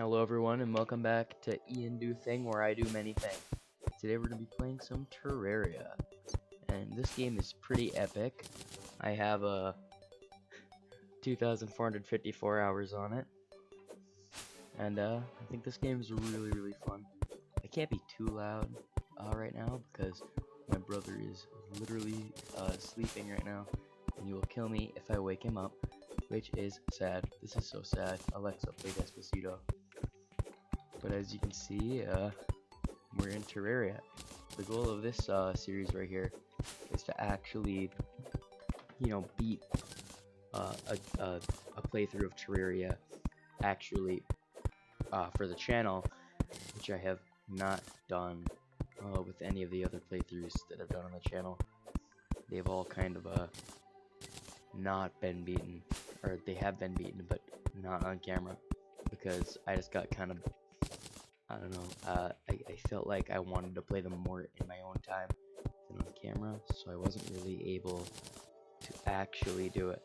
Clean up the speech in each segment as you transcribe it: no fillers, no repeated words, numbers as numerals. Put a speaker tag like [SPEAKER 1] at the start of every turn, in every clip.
[SPEAKER 1] Hello everyone and welcome back to Ian Do Thing, where I do many things. Today we're going to be playing some Terraria, and this game is pretty epic. I have 2,454 hours on it, and I think this game is really fun. I can't be too loud right now because my brother is literally sleeping right now, and he will kill me if I wake him up, which is sad. This is so sad. Alexa, play Despacito. But as you can see, we're in Terraria. The goal of this series right here is to actually, beat a playthrough of Terraria actually for the channel, which I have not done with any of the other playthroughs that I've done on the channel. They've all kind of not been beaten, or they have been beaten, but not on camera, because I just got kind of, I don't know, I felt like I wanted to play them more in my own time than on camera, so I wasn't really able to actually do it.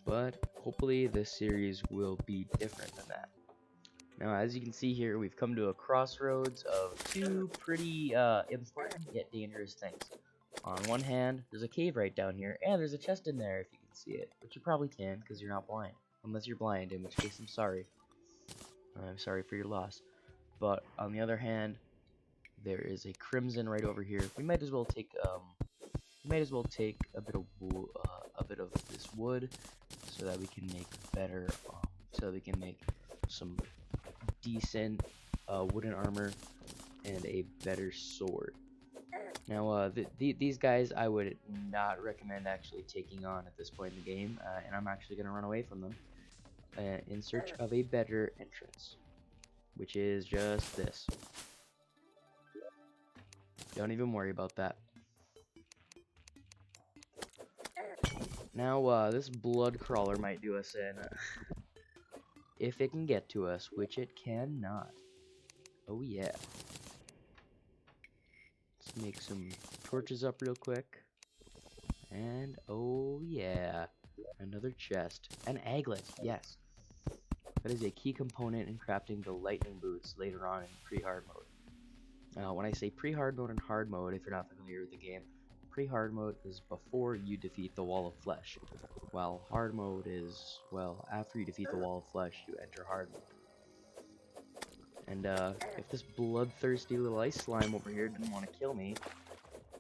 [SPEAKER 1] But hopefully this series will be different than that. Now, as you can see here, we've come to a crossroads of two pretty important yet dangerous things. On one hand, there's a cave right down here, and there's a chest in there if you can see it, which you probably can because you're not blind. Unless you're blind, in which case I'm sorry. I'm sorry for your loss. But on the other hand, there is a crimson right over here. We might as well take a bit of this wood, so that we can make better, so we can make some decent wooden armor and a better sword. Now, these guys I would not recommend actually taking on at this point in the game, and I'm actually gonna run away from them in search of a better entrance, which is just this. Don't even worry about that. Now, this blood crawler might do us in, if it can get to us, which it cannot. Oh yeah. Let's make some torches up real quick. And oh yeah, another chest. An aglet, yes. That is a key component in crafting the lightning boots later on in pre-hard mode. When I say pre-hard mode and hard mode, if you're not familiar with the game, pre-hard mode is before you defeat the wall of flesh, while hard mode is, well, after you defeat the wall of flesh, you enter hard mode. And if this bloodthirsty little ice slime over here didn't want to kill me,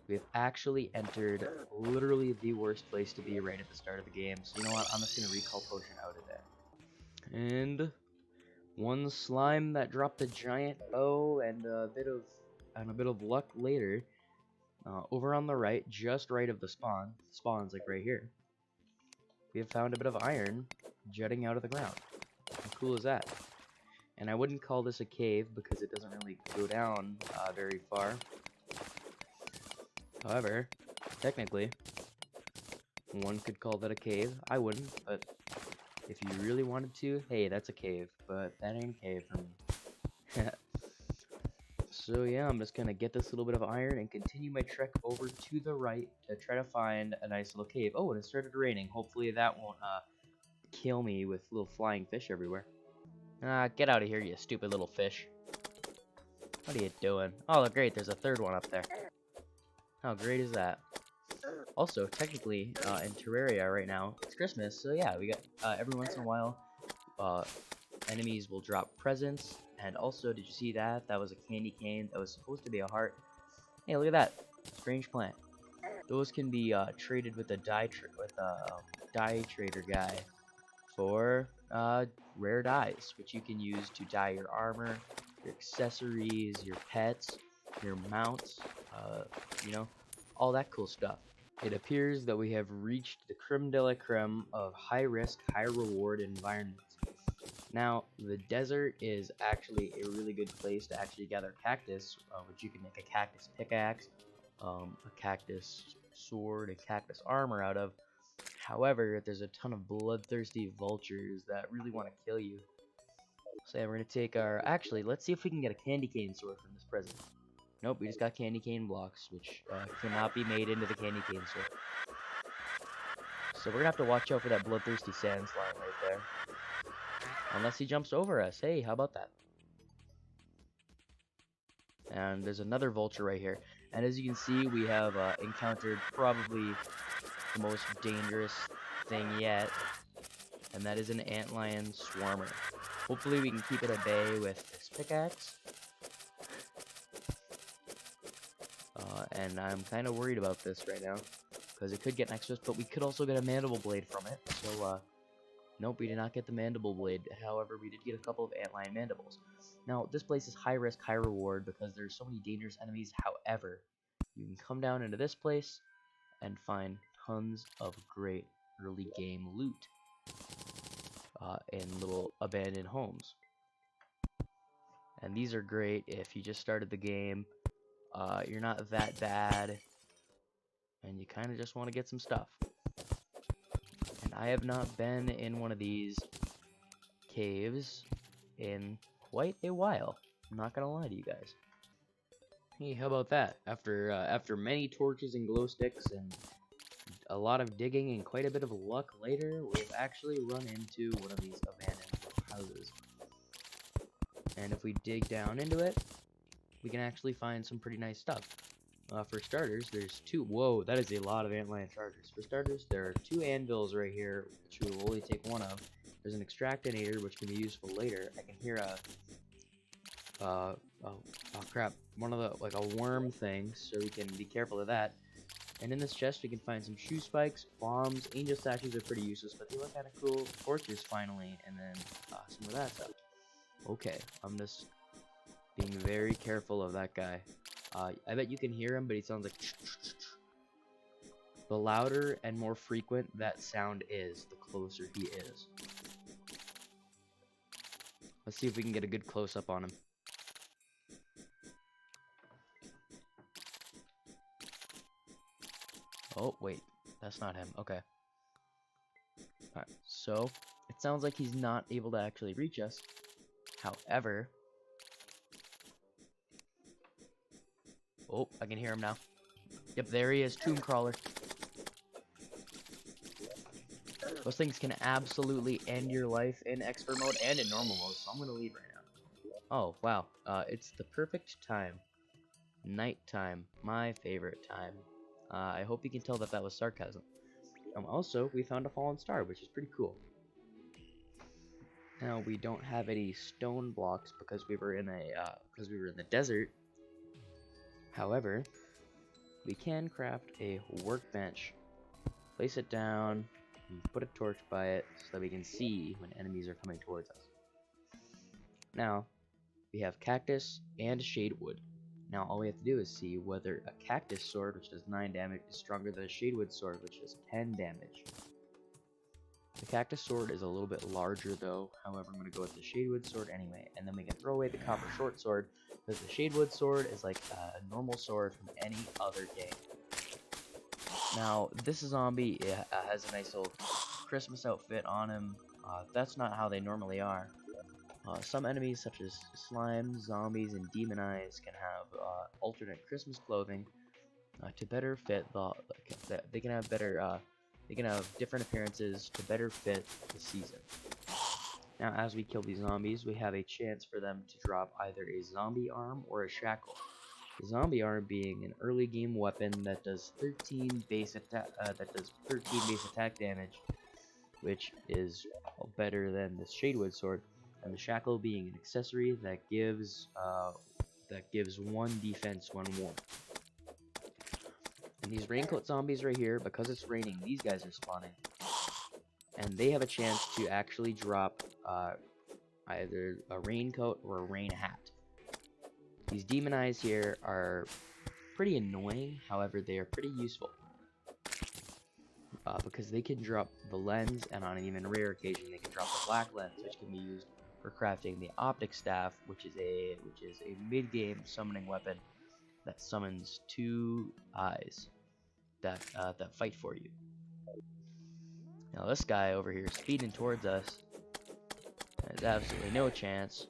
[SPEAKER 1] we have actually entered literally the worst place to be right at the start of the game. So you know what, I'm just going to recall potion out of there. And one slime that dropped a giant bow and a bit of luck later, over on the right, just right of the spawn's like right here, we have found a bit of iron jutting out of the ground. How cool is that? And I wouldn't call this a cave because it doesn't really go down very far. However, technically, one could call that a cave. I wouldn't, but if you really wanted to, hey, that's a cave, but that ain't a cave for me. So yeah, I'm just gonna get this little bit of iron and continue my trek over to the right to try to find a nice little cave. Oh, and it started raining. Hopefully that won't kill me with little flying fish everywhere. Get out of here, you stupid little fish. What are you doing? Oh, great, there's a third one up there. How great is that? Also, technically, in Terraria right now, it's Christmas, so yeah, we got, every once in a while, enemies will drop presents, and also, did you see that? That was a candy cane that was supposed to be a heart. Hey, look at that. Strange plant. Those can be, traded with a dye trader guy for, rare dyes, which you can use to dye your armor, your accessories, your pets, your mounts, all that cool stuff. It appears that we have reached the creme de la creme of high-risk, high-reward environments. Now, the desert is actually a really good place to actually gather cactus, which you can make a cactus pickaxe, a cactus sword, and cactus armor out of. However, there's a ton of bloodthirsty vultures that really want to kill you. So yeah, we're going to take our... Actually, let's see if we can get a candy cane sword from this present. Nope, we just got candy cane blocks, which cannot be made into the candy cane sword. So we're going to have to watch out for that bloodthirsty sand slime right there. Unless he jumps over us. Hey, how about that? And there's another vulture right here. And as you can see, we have encountered probably the most dangerous thing yet. And that is an antlion swarmer. Hopefully we can keep it at bay with this pickaxe. And I'm kind of worried about this right now, because it could get next to us, but we could also get a mandible blade from it. So, nope, we did not get the mandible blade. However, we did get a couple of antlion mandibles. Now, this place is high risk, high reward, because there's so many dangerous enemies. However, you can come down into this place and find tons of great early game loot in little abandoned homes. And these are great if you just started the game. You're not that bad, and you kind of just want to get some stuff. And I have not been in one of these caves in quite a while. I'm not gonna lie to you guys. Hey, how about that? After many torches and glow sticks and a lot of digging and quite a bit of luck later, we've actually run into one of these abandoned houses. And if we dig down into it, we can actually find some pretty nice stuff. For starters, there's two. Whoa, that is a lot of antlion chargers. For starters, there are 2 anvils right here, which we will only take one of. There's an extractinator, which can be useful later. I can hear oh crap, one of the, like a worm thing, so we can be careful of that. And in this chest, we can find some shoe spikes, bombs, angel statues are pretty useless, but they look kind of cool. Torches, finally, and then some of that stuff. Okay, I'm just being very careful of that guy. I bet you can hear him, but he sounds like the louder and more frequent that sound is, the closer he is. Let's see if we can get a good close-up on him. Oh, wait. That's not him. Okay. Alright, so it sounds like he's not able to actually reach us. However... Oh, I can hear him now. Yep, there he is. Tomb Crawler. Those things can absolutely end your life in expert mode and in normal mode, so I'm going to leave right now. Oh, wow. It's the perfect time. Nighttime. My favorite time. I hope you can tell that that was sarcasm. Also, we found a fallen star, which is pretty cool. Now, we don't have any stone blocks because we were in the desert. However, we can craft a workbench. Place it down, and put a torch by it so that we can see when enemies are coming towards us. Now, we have cactus and shadewood. Now, all we have to do is see whether a cactus sword, which does 9 damage, is stronger than a shadewood sword, which does 10 damage. The cactus sword is a little bit larger though, however I'm going to go with the shadewood sword anyway, and then we can throw away the copper short sword, because the shadewood sword is like a normal sword from any other game. Now, this zombie has a nice little Christmas outfit on him. That's not how they normally are. Some enemies such as slimes, zombies, and demon eyes can have alternate Christmas clothing to better fit they can have better they can have different appearances to better fit the season. Now, as we kill these zombies, we have a chance for them to drop either a zombie arm or a shackle. The zombie arm being an early game weapon that does 13 base attack damage, which is better than the shadewood sword, and the shackle being an accessory that gives 1 defense when worn. And these raincoat zombies right here, because it's raining, these guys are spawning. And they have a chance to actually drop either a raincoat or a rain hat. These demon eyes here are pretty annoying, however they are pretty useful. Because they can drop the lens, and on an even rare occasion they can drop the black lens, which can be used for crafting the optic staff, which is a mid-game summoning weapon that summons 2 eyes that fight for you. Now this guy over here speeding towards us has absolutely no chance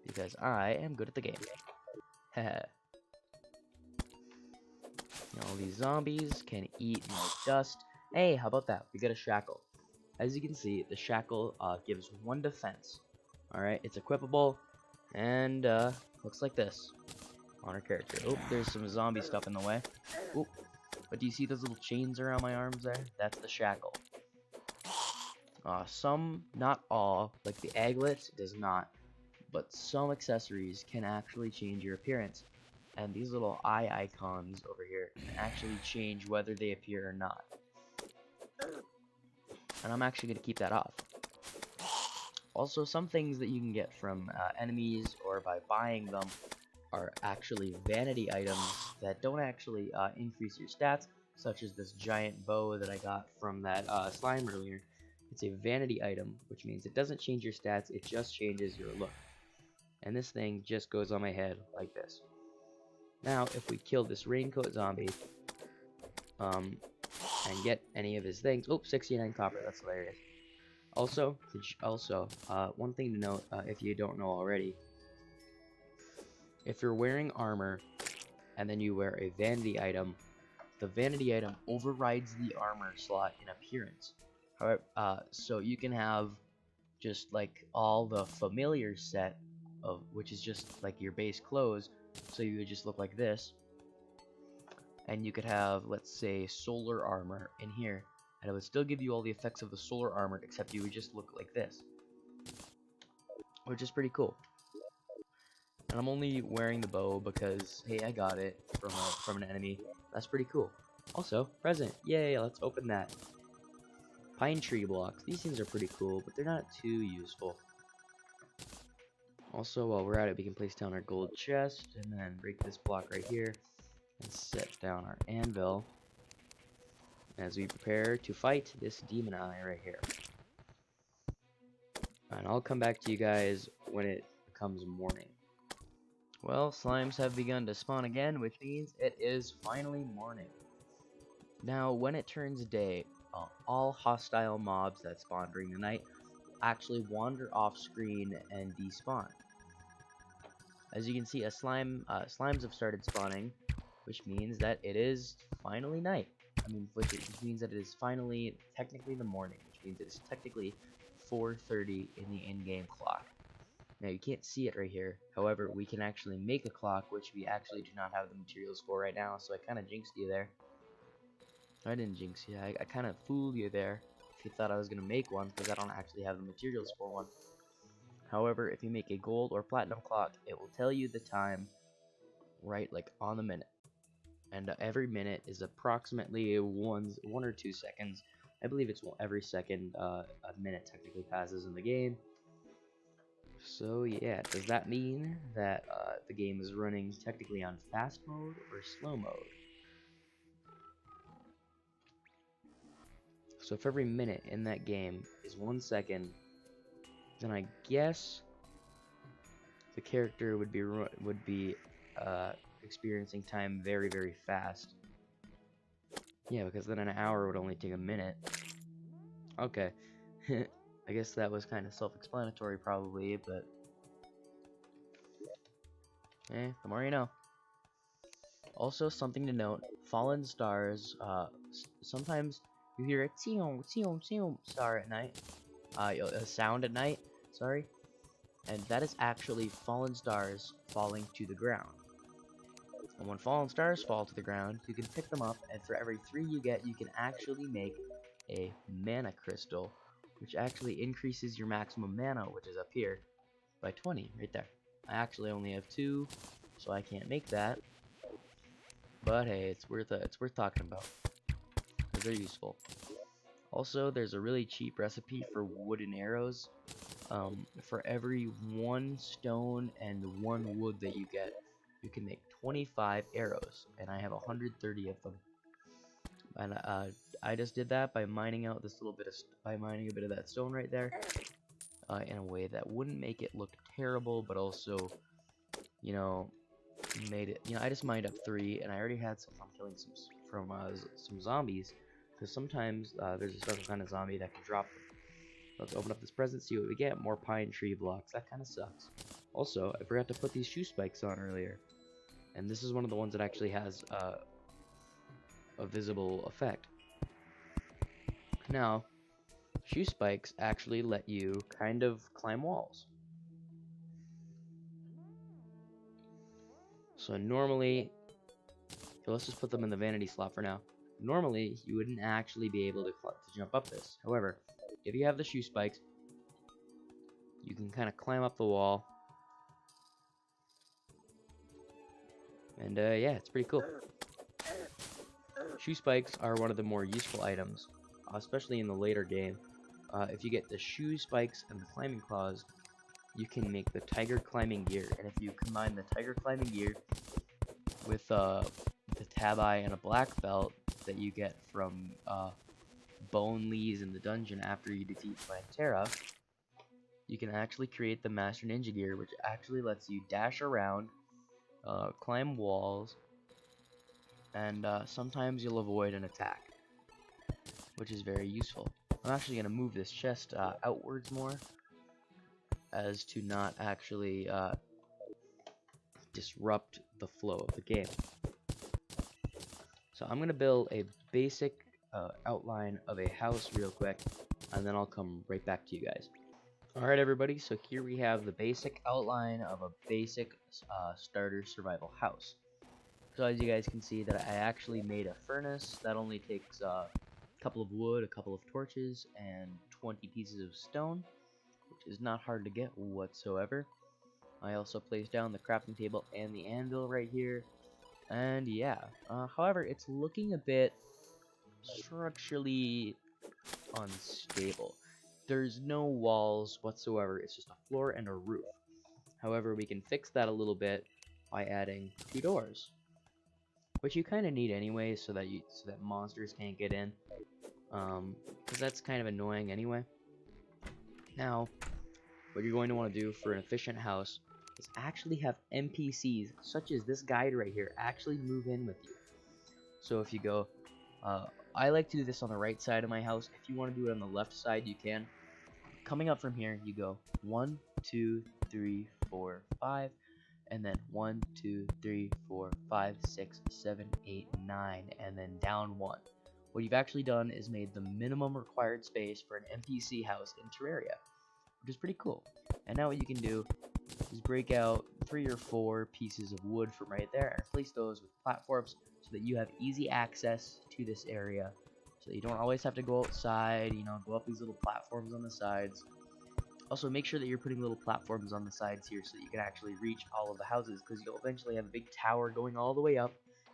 [SPEAKER 1] because I am good at the game. Haha. Now these zombies can eat my dust. Hey, how about that? We get a shackle. as you can see, the shackle gives 1 defense. Alright, it's equipable, and looks like this on our character. Oh, there's some zombie stuff in the way. Oh, but do you see those little chains around my arms there? That's the shackle. Some, not all, like the aglet does not, but some accessories can actually change your appearance. And these little eye icons over here can actually change whether they appear or not. And I'm actually going to keep that off. Also, some things that you can get from enemies or by buying them are actually vanity items that don't actually increase your stats, such as this giant bow that I got from that slime earlier. It's a vanity item, which means it doesn't change your stats, it just changes your look. And this thing just goes on my head like this. Now, if we kill this raincoat zombie, and get any of his things, oh, 69 copper, that's hilarious. Also, one thing to note, if you don't know already, if you're wearing armor, and then you wear a vanity item, the vanity item overrides the armor slot in appearance. However, so you can have just like all the familiar set of, which is just like your base clothes, so you would just look like this, and you could have, let's say, solar armor in here, and it would still give you all the effects of the solar armor, except you would just look like this, which is pretty cool. And I'm only wearing the bow because, hey, I got it from an enemy. That's pretty cool. Also, present. Yay, let's open that. Pine tree blocks. These things are pretty cool, but they're not too useful. Also, while we're at it, we can place down our gold chest, and then break this block right here, and set down our anvil as we prepare to fight this demon eye right here. And I'll come back to you guys when it becomes morning. Well, slimes have begun to spawn again, which means it is finally morning. Now, when it turns day, all hostile mobs that spawn during the night actually wander off screen and despawn. As you can see, slimes have started spawning, which means that it is finally night. Which means that it is finally technically the morning, which means it is technically 4:30 in the in-game clock. Now, you can't see it right here. However, we can actually make a clock, which we actually do not have the materials for right now, so I kind of jinxed you there. I didn't jinx you. I kind of fooled you there if you thought I was going to make one, because I don't actually have the materials for one. However, if you make a gold or platinum clock, it will tell you the time right, like, on the minute. And every minute is approximately 1 or 2 seconds. I believe it's every second a minute technically passes in the game. So yeah, does that mean that the game is running technically on fast mode or slow mode? So if every minute in that game is 1 second, then I guess the character would be experiencing time very, very fast. Yeah, because then an hour would only take a minute. Okay. I guess that was kind of self-explanatory probably, but the more you know. Also, something to note, fallen stars, sometimes you hear a tseom, tseom, tseom star at night, a sound at night, sorry, and that is actually fallen stars falling to the ground. And when fallen stars fall to the ground, you can pick them up, and for every 3 you get, you can actually make a mana crystal, which actually increases your maximum mana, which is up here, by 20, right there. I actually only have 2, so I can't make that. But hey, it's worth talking about, because they're useful. Also, there's a really cheap recipe for wooden arrows. For every 1 stone and 1 wood that you get, you can make 25 arrows, and I have 130 of them. And I just did that by mining out this little bit of mining a bit of that stone right there, in a way that wouldn't make it look terrible, but also, you know, made it. I just mined up 3, and I already had some from killing some zombies, because sometimes there's a special kind of zombie that can drop them. Let's open up this present, see what we get. More pine tree blocks. That kind of sucks. Also, I forgot to put these shoe spikes on earlier, and this is one of the ones that actually has a visible effect. Now, shoe spikes actually let you kind of climb walls. So normally, let's just put them in the vanity slot for now. Normally, you wouldn't actually be able to jump up this. However, if you have the shoe spikes, you can kind of climb up the wall. And yeah, it's pretty cool. Shoe spikes are one of the more useful items, especially in the later game. If you get the shoe spikes and the climbing claws, you can make the tiger climbing gear. And if you combine the tiger climbing gear with the tab eye and a black belt that you get from Bone Lees in the dungeon after you defeat Terra, you can actually create the Master Ninja gear, which actually lets you dash around, climb walls, and sometimes you'll avoid an attack, which is very useful. I'm actually going to move this chest outwards more, as to not actually disrupt the flow of the game. So I'm going to build a basic outline of a house real quick, and then I'll come right back to you guys. Alright everybody, so here we have the basic outline of a basic starter survival house. So as you guys can see that I actually made a furnace that only takes a couple of wood, a couple of torches, and 20 pieces of stone, which is not hard to get whatsoever. I also placed down the crafting table and the anvil right here, and yeah. However, it's looking a bit structurally unstable. There's no walls whatsoever, it's just a floor and a roof. However, we can fix that a little bit by adding 2 doors, which you kind of need anyway, so that monsters can't get in, because that's kind of annoying anyway. Now, what you're going to want to do for an efficient house is actually have NPCs, such as this guide right here, actually move in with you. So if you go, I like to do this on the right side of my house. If you want to do it on the left side, you can. Coming up from here, you go 1, 2, 3, 4, 5, and then 1, 2, 3, 4, 5, 6, 7, 8, 9, and then down 1. What you've actually done is made the minimum required space for an NPC house in Terraria, which is pretty cool. And now what you can do is break out 3 or 4 pieces of wood from right there and place those with platforms so that you have easy access to this area, so that you don't always have to go outside, go up these little platforms on the sides. Also, make sure that you're putting little platforms on the sides here so that you can actually reach all of the houses, because you'll eventually have a big tower going all the way up,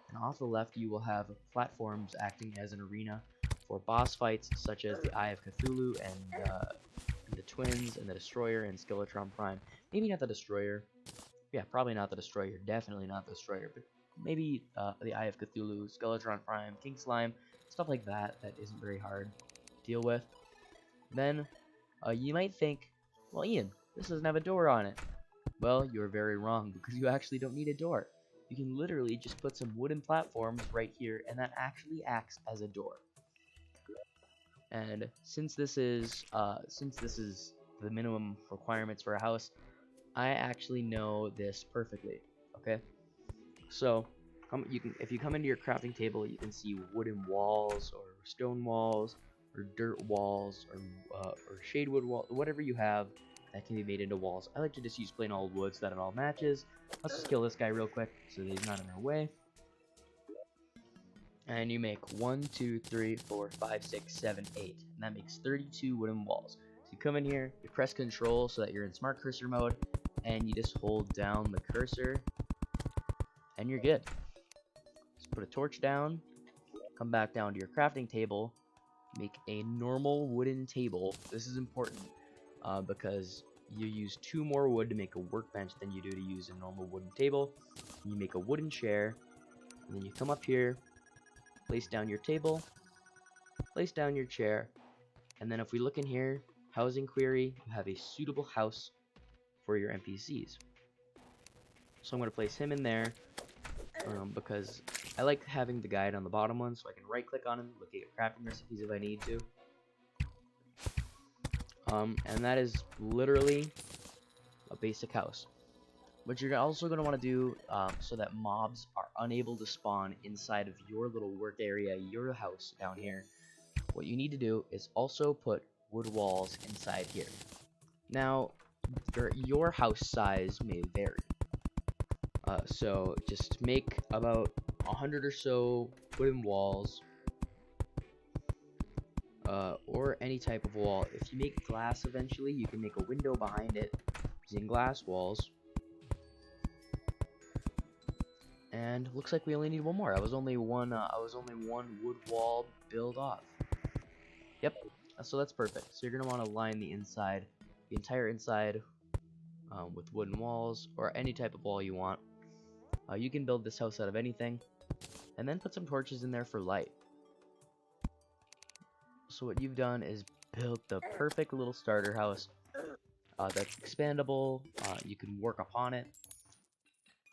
[SPEAKER 1] and off the left you will have platforms acting as an arena for boss fights such as the Eye of Cthulhu and the Twins and the Destroyer and Skeletron Prime. Maybe not the Destroyer. Yeah, probably not the Destroyer. Definitely not the Destroyer. But maybe the Eye of Cthulhu, Skeletron Prime, King Slime, stuff like that isn't very hard to deal with. Then you might think, well, Ian, this doesn't have a door on it. Well, you're very wrong, because you actually don't need a door. You can literally just put some wooden platforms right here, and that actually acts as a door. And since this is the minimum requirements for a house, I actually know this perfectly. Okay, so if you come into your crafting table, you can see wooden walls or stone walls or dirt walls or shade wood wall, whatever you have that can be made into walls. I like to just use plain old wood so that it all matches. Let's just kill this guy real quick so that he's not in our way. And you make 1, 2, 3, 4, 5, 6, 7, 8. And that makes 32 wooden walls. So you come in here, you press control so that you're in smart cursor mode, and you just hold down the cursor, and you're good. Just put a torch down, come back down to your crafting table, make a normal wooden table. This is important because you use 2 more wood to make a workbench than you do to use a normal wooden table. You make a wooden chair, and then you come up here, place down your table, place down your chair, and then if we look in here, housing query, you have a suitable house for your NPCs. So I'm going to place him in there because I like having the guide on the bottom one, so I can right click on him, look at crafting recipes if I need to. And that is literally a basic house. What you're also going to want to do so that mobs are unable to spawn inside of your little work area, your house down here, what you need to do is also put wood walls inside here. Now, your house size may vary. So just make about 100 or so wooden walls, or any type of wall. If you make glass eventually, you can make a window behind it using glass walls. And looks like we only need one more. I was only one wood wall build off. Yep. So that's perfect. So you're gonna want to line the inside, the entire inside, with wooden walls or any type of wall you want. You can build this house out of anything, and then put some torches in there for light. So what you've done is built the perfect little starter house that's expandable. You can work upon it.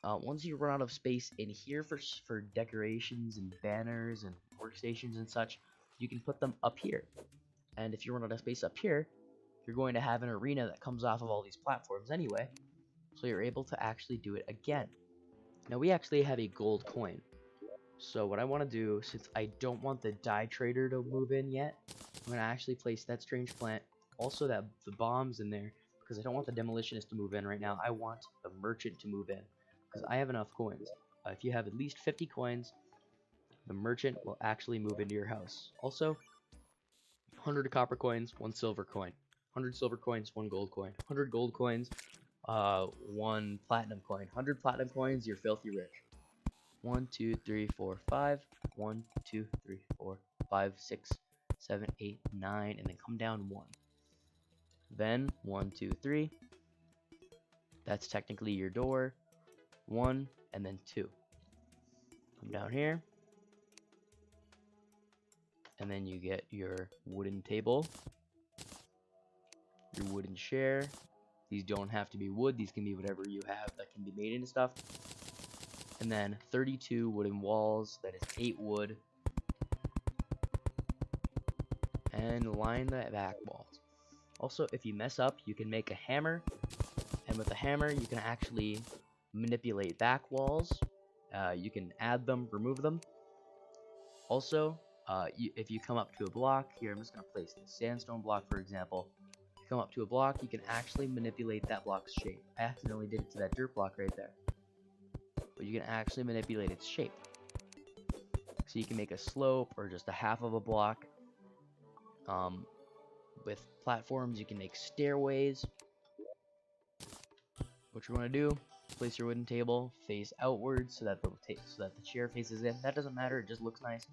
[SPEAKER 1] Once you run out of space in here for decorations and banners and workstations and such, you can put them up here. And if you run out of space up here, you're going to have an arena that comes off of all these platforms anyway, so you're able to actually do it again. Now we actually have a gold coin. So what I want to do, since I don't want the dye trader to move in yet, I'm going to actually place that strange plant, also the bombs in there, because I don't want the demolitionist to move in right now. I want the merchant to move in, because I have enough coins. If you have at least 50 coins, the merchant will actually move into your house. Also, 100 copper coins, 1 silver coin. 100 silver coins, 1 gold coin. 100 gold coins, 1 platinum coin. 100 platinum coins, you're filthy rich. 1, 2, 3, 4, 5. 1, 2, 3, 4, 5, 6, 7, 8, 9, and then come down 1. Then 1, 2, 3. That's technically your door. 1, and then 2. Come down here. And then you get your wooden table, your wooden chair. These don't have to be wood, these can be whatever you have that can be made into stuff. And then 32 wooden walls, that is 8 wood. And line the back walls. Also, if you mess up, you can make a hammer, and with a hammer you can actually manipulate back walls. You can add them, remove them. Also, if you come up to a block, here I'm just going to place this sandstone block for example. If you come up to a block, you can actually manipulate that block's shape. I accidentally did it to that dirt block right there. But you can actually manipulate its shape. So you can make a slope or just a half of a block. With platforms, you can make stairways. What you want to do, place your wooden table face outwards so that the chair faces in. That doesn't matter, it just looks nice.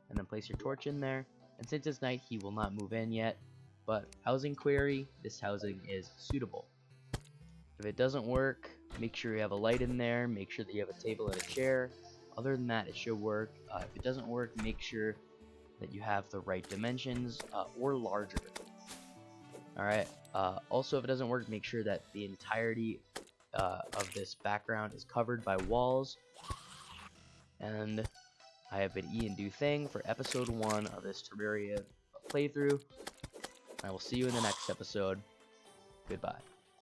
[SPEAKER 1] And then place your torch in there. And since it's night, he will not move in yet. But housing query, this housing is suitable. If it doesn't work, make sure you have a light in there. Make sure that you have a table and a chair. Other than that, it should work. If it doesn't work, make sure that you have the right dimensions or larger. Alright, also if it doesn't work, make sure that the entirety of this background is covered by walls. And I have been Ian Do Thing for episode 1 of this Terraria playthrough. I will see you in the next episode. Goodbye.